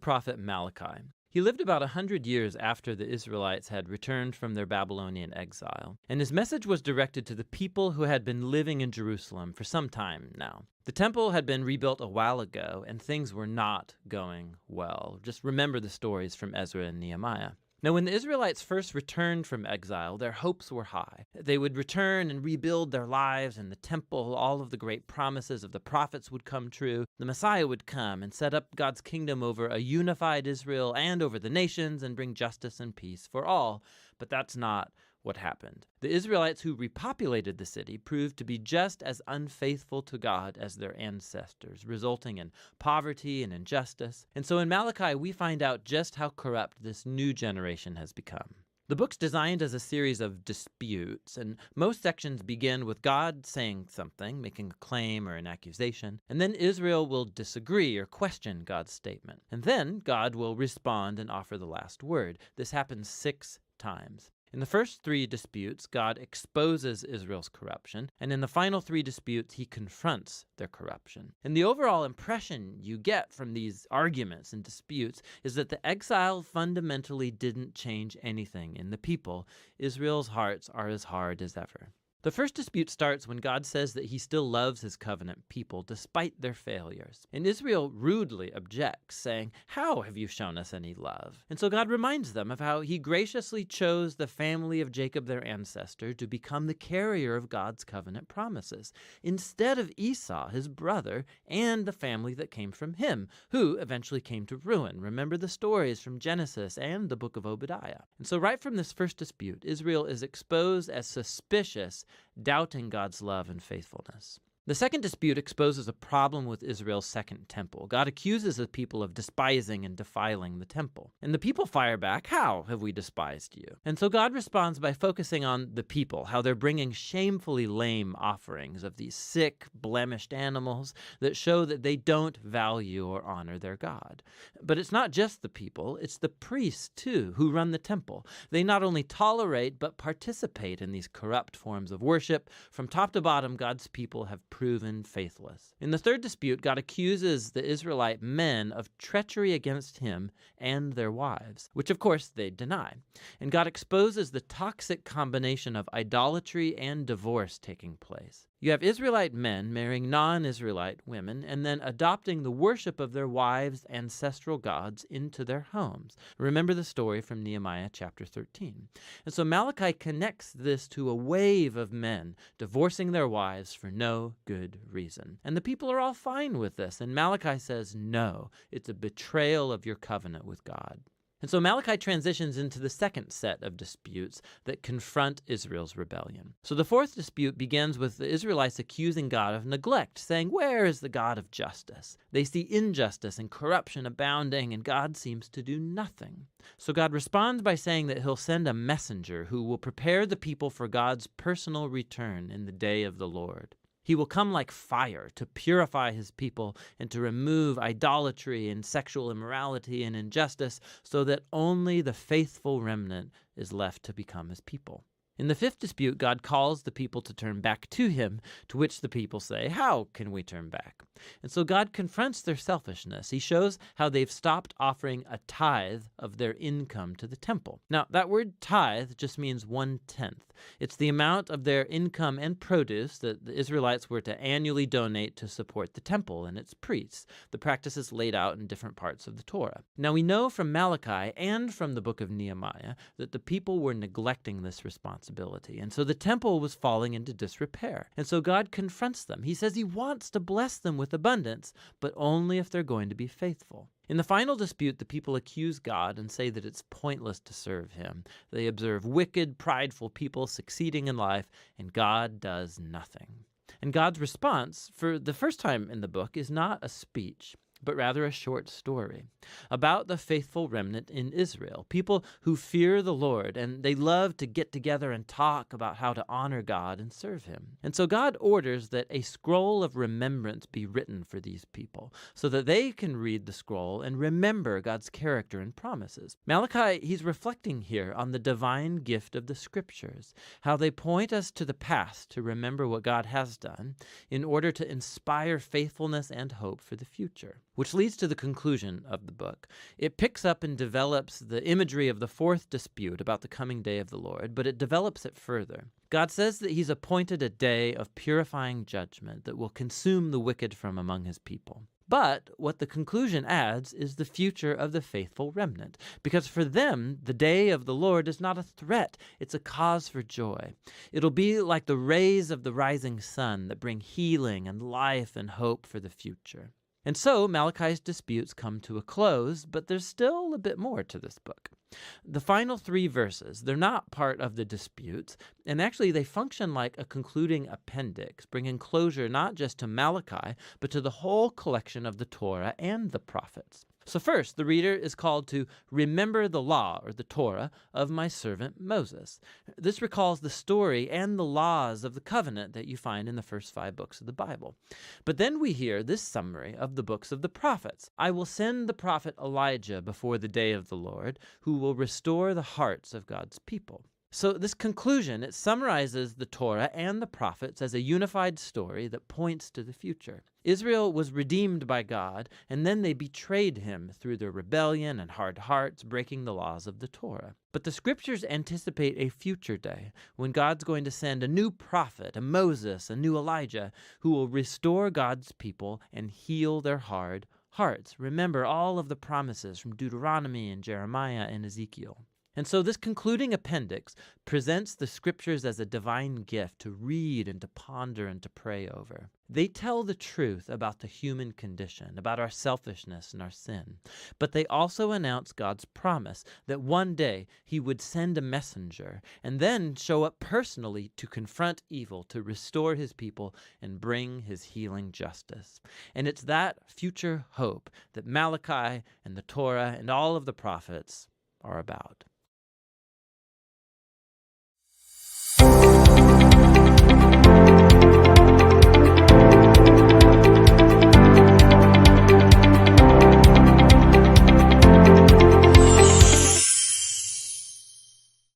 prophet Malachi. He lived about 100 years after the Israelites had returned from their Babylonian exile, and his message was directed to the people who had been living in Jerusalem for some time now. The temple had been rebuilt a while ago, and things were not going well. Just remember the stories from Ezra and Nehemiah. Now, when the Israelites first returned from exile, their hopes were high. They would return and rebuild their lives in the temple. All of the great promises of the prophets would come true. The Messiah would come and set up God's kingdom over a unified Israel and over the nations and bring justice and peace for all. But that's not what happened. The Israelites who repopulated the city proved to be just as unfaithful to God as their ancestors, resulting in poverty and injustice. And so in Malachi, we find out just how corrupt this new generation has become. The book's designed as a series of disputes, and most sections begin with God saying something, making a claim or an accusation, and then Israel will disagree or question God's statement. And then God will respond and offer the last word. This happens 6 times. In the first 3 disputes, God exposes Israel's corruption, and in the final 3 disputes, he confronts their corruption. And the overall impression you get from these arguments and disputes is that the exile fundamentally didn't change anything in the people. Israel's hearts are as hard as ever. The first dispute starts when God says that he still loves his covenant people despite their failures. And Israel rudely objects, saying, "How have you shown us any love?" And so God reminds them of how he graciously chose the family of Jacob, their ancestor, to become the carrier of God's covenant promises, instead of Esau, his brother, and the family that came from him, who eventually came to ruin. Remember the stories from Genesis and the book of Obadiah. And so right from this first dispute, Israel is exposed as suspicious, doubting God's love and faithfulness. The second dispute exposes a problem with Israel's second temple. God accuses the people of despising and defiling the temple. And the people fire back, "How have we despised you?" And so God responds by focusing on the people, how they're bringing shamefully lame offerings of these sick, blemished animals that show that they don't value or honor their God. But it's not just the people, it's the priests too who run the temple. They not only tolerate but participate in these corrupt forms of worship. From top to bottom, God's people have proven faithless. In the third dispute, God accuses the Israelite men of treachery against him and their wives, which of course they deny. And God exposes the toxic combination of idolatry and divorce taking place. You have Israelite men marrying non-Israelite women and then adopting the worship of their wives' ancestral gods into their homes. Remember the story from Nehemiah chapter 13. And so Malachi connects this to a wave of men divorcing their wives for no good reason. And the people are all fine with this. And Malachi says, no, it's a betrayal of your covenant with God. And so Malachi transitions into the second set of disputes that confront Israel's rebellion. So the fourth dispute begins with the Israelites accusing God of neglect, saying, "Where is the God of justice?" They see injustice and corruption abounding, and God seems to do nothing. So God responds by saying that he'll send a messenger who will prepare the people for God's personal return in the day of the Lord. He will come like fire to purify his people and to remove idolatry and sexual immorality and injustice so that only the faithful remnant is left to become his people. In the fifth dispute, God calls the people to turn back to him, to which the people say, "How can we turn back?" And so God confronts their selfishness. He shows how they've stopped offering a tithe of their income to the temple. Now, that word tithe just means 1/10. It's the amount of their income and produce that the Israelites were to annually donate to support the temple and its priests. The practice is laid out in different parts of the Torah. Now, we know from Malachi and from the book of Nehemiah that the people were neglecting this responsibility. And so the temple was falling into disrepair. And so God confronts them. He says he wants to bless them with abundance, but only if they're going to be faithful. In the final dispute, the people accuse God and say that it's pointless to serve him. They observe wicked, prideful people succeeding in life, and God does nothing. And God's response, for the first time in the book, is not a speech, but rather a short story about the faithful remnant in Israel, people who fear the Lord, and they love to get together and talk about how to honor God and serve him. And so God orders that a scroll of remembrance be written for these people so that they can read the scroll and remember God's character and promises. Malachi, he's reflecting here on the divine gift of the scriptures, how they point us to the past to remember what God has done in order to inspire faithfulness and hope for the future. which leads to the conclusion of the book. It picks up and develops the imagery of the fourth dispute about the coming day of the Lord, but it develops it further. God says that he's appointed a day of purifying judgment that will consume the wicked from among his people. But what the conclusion adds is the future of the faithful remnant, because for them, the day of the Lord is not a threat, it's a cause for joy. It'll be like the rays of the rising sun that bring healing and life and hope for the future. And so Malachi's disputes come to a close, but there's still a bit more to this book. The final 3 verses, they're not part of the disputes, and actually they function like a concluding appendix, bringing closure not just to Malachi, but to the whole collection of the Torah and the prophets. So first, the reader is called to remember the law, or the Torah, of my servant Moses. This recalls the story and the laws of the covenant that you find in the first 5 books of the Bible. But then we hear this summary of the books of the prophets. I will send the prophet Elijah before the day of the Lord, who will restore the hearts of God's people. So this conclusion, it summarizes the Torah and the prophets as a unified story that points to the future. Israel was redeemed by God, and then they betrayed him through their rebellion and hard hearts, breaking the laws of the Torah. But the scriptures anticipate a future day when God's going to send a new prophet, a Moses, a new Elijah, who will restore God's people and heal their hard hearts. Remember all of the promises from Deuteronomy and Jeremiah and Ezekiel. And so this concluding appendix presents the scriptures as a divine gift to read and to ponder and to pray over. They tell the truth about the human condition, about our selfishness and our sin. But they also announce God's promise that one day he would send a messenger and then show up personally to confront evil, to restore his people and bring his healing justice. And it's that future hope that Malachi and the Torah and all of the prophets are about.